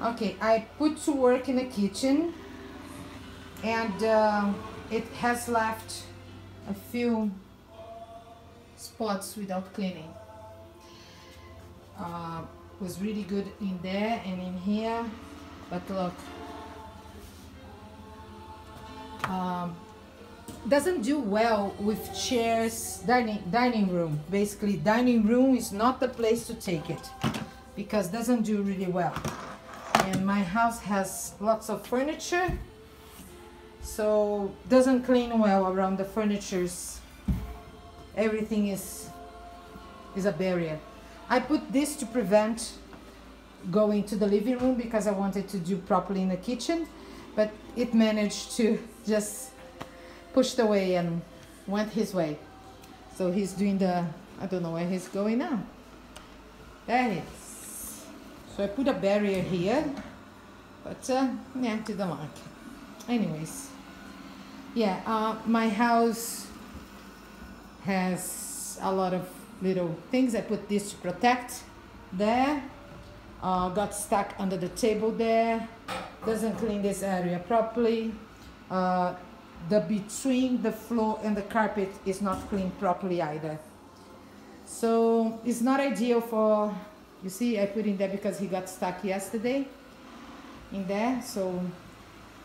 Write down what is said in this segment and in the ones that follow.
Okay, I put to work in the kitchen, and it has left a few spots without cleaning. Was really good in there and in here, but look, doesn't do well with chairs. Dining room, basically dining room is not the place to take it because doesn't do really well. And my house has lots of furniture, so doesn't clean well around the furnitures. Everything is a barrier. I put this to prevent going to the living room because I wanted to do properly in the kitchen, but it managed to just push away and went his way. So he's doing the, I don't know where he's going now. There he is. So I put a barrier here, but yeah, didn't work. Anyways, yeah, my house has a lot of little things. I put this to protect there. Got stuck under the table there. Doesn't clean this area properly. The between the floor and the carpet is not cleaned properly either. So it's not ideal for, you see, I put in there because he got stuck yesterday in there. So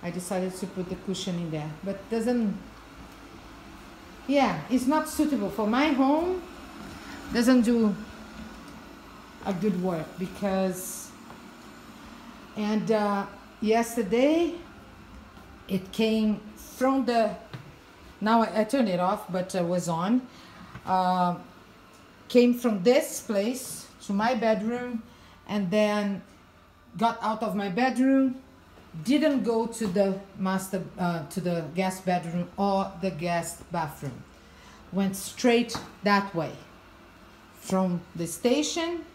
I decided to put the cushion in there, but doesn't, yeah, it's not suitable for my home. Doesn't do a good work because, and yesterday it came from the, now I turned it off, but was on, came from this place to my bedroom and then got out of my bedroom, didn't go to the master, to the guest bedroom or the guest bathroom, went straight that way from the station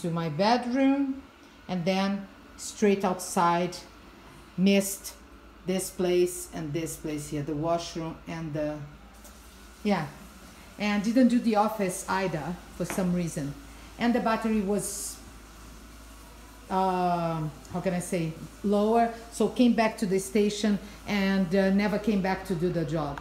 to my bedroom and then straight outside, missed this place and this place here, the washroom and the, yeah, and didn't do the office either for some reason. And the battery was, how can I say, lower, so came back to the station and never came back to do the job.